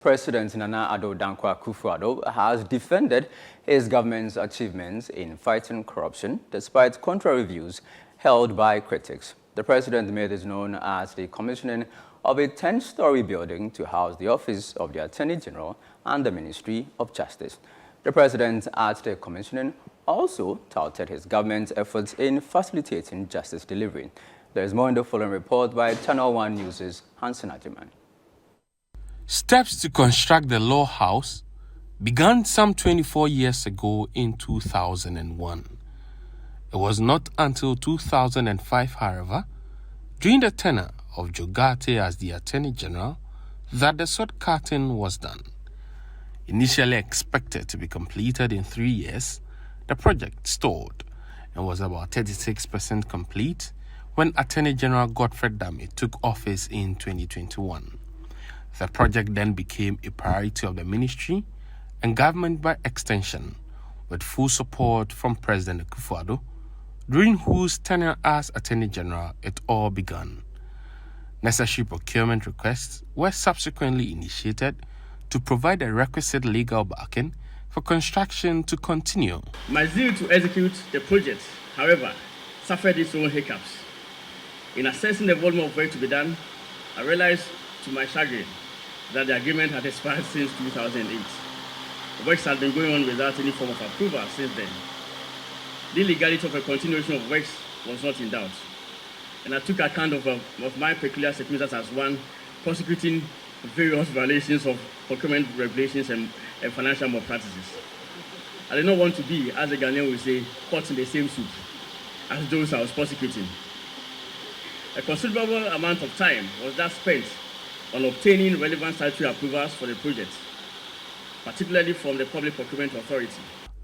President Akufo-Addo Akufo-Addo has defended his government's achievements in fighting corruption despite contrary views held by critics. The president made this known as the commissioning of a 10-story building to house the office of the Attorney General and the Ministry of Justice. The president at the commissioning also touted his government's efforts in facilitating justice delivery. There is more in the following report by ChannelOne News' Hansen Ajiman. Steps to construct the law house began some 24 years ago in 2001. It was not until 2005, however, during the tenure of Jogate as the Attorney General, that the sod curtain was done. Initially expected to be completed in 3 years, the project stalled and was about 36% complete when Attorney General Godfred Dame took office in 2021. The project then became a priority of the ministry and government by extension, with full support from President Akufo-Addo, during whose tenure as Attorney General it all began. Necessary procurement requests were subsequently initiated to provide the requisite legal backing for construction to continue. My zeal to execute the project, however, suffered its own hiccups. In assessing the volume of work to be done, I realized to my chagrin that the agreement had expired since 2008. The works had been going on without any form of approval since then. The legality of a continuation of works was not in doubt, and I took account of my peculiar circumstances as one prosecuting various violations of procurement regulations and financial malpractices. I did not want to be, as the Ghanaian would say, caught in the same soup as those I was prosecuting. A considerable amount of time was thus spent on obtaining relevant statutory approvals for the project, particularly from the Public Procurement Authority.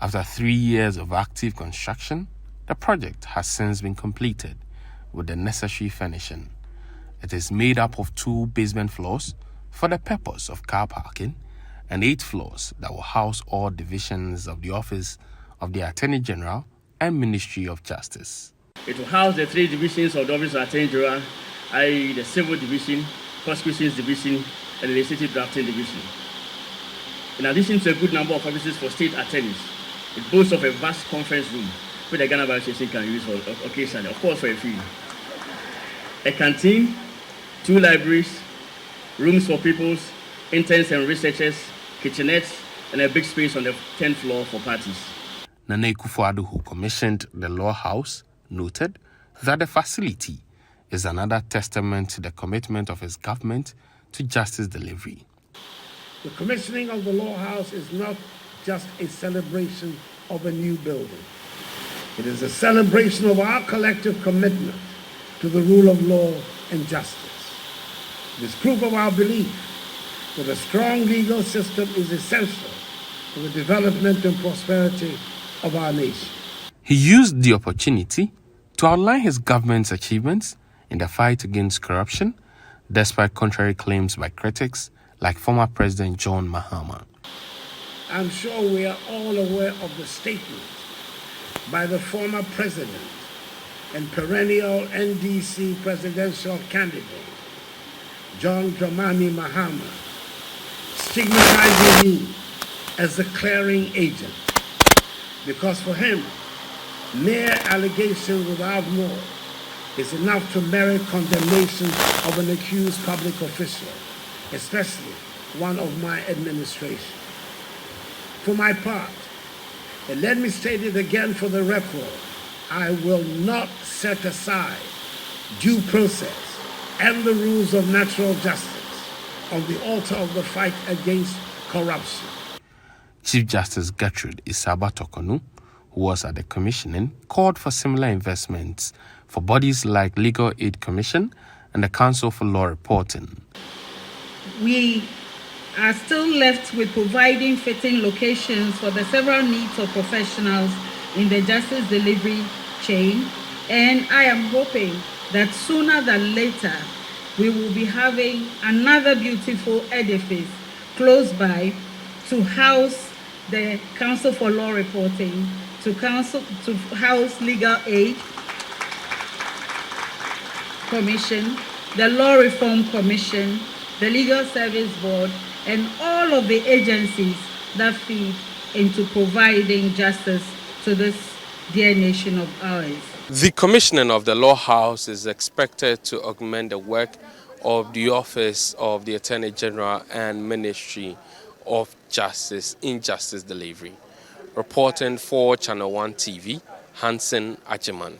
After 3 years of active construction, the project has since been completed with the necessary furnishing. It is made up of 2 basement floors for the purpose of car parking and 8 floors that will house all divisions of the Office of the Attorney General and Ministry of Justice. It will house the 3 divisions of the Office of the Attorney General, i.e. the Civil Division, Prosecutions Division, and the Legislative Drafting Division. In addition to a good number of offices for state attorneys, it boasts of a vast conference room which the Ghana Bar Association can use for occasionally, of course for a fee. A canteen, 2 libraries, rooms for pupils, interns and researchers, kitchenettes, and a big space on the 10th floor for parties. Nana Akufo-Addo, who commissioned the law house, noted that the facility is another testament to the commitment of his government to justice delivery. The commissioning of the law house is not just a celebration of a new building. It is a celebration of our collective commitment to the rule of law and justice. It is proof of our belief that a strong legal system is essential for the development and prosperity of our nation. He used the opportunity to outline his government's achievements in the fight against corruption, despite contrary claims by critics like former President John Mahama. I'm sure we are all aware of the statement by the former president and perennial NDC presidential candidate, John Dramani Mahama, stigmatizing me as the clearing agent, because for him, mere allegation without more is enough to merit condemnation of an accused public official, especially one of my administration. For my part, and let me state it again for the record, I will not set aside due process and the rules of natural justice on the altar of the fight against corruption. Chief Justice Gertrude Isaba Tokonu, who was at the commissioning, called for similar investments for bodies like Legal Aid Commission and the Council for Law Reporting. We are still left with providing fitting locations for the several needs of professionals in the justice delivery chain, and I am hoping that sooner than later we will be having another beautiful edifice close by to house the Council for Law Reporting, to house Legal Aid Commission, the Law Reform Commission, the Legal Service Board, and all of the agencies that feed into providing justice to this dear nation of ours. The commissioning of the Law House is expected to augment the work of the Office of the Attorney General and Ministry of Justice in justice delivery. Reporting for Channel One TV, Hansen Ajiman.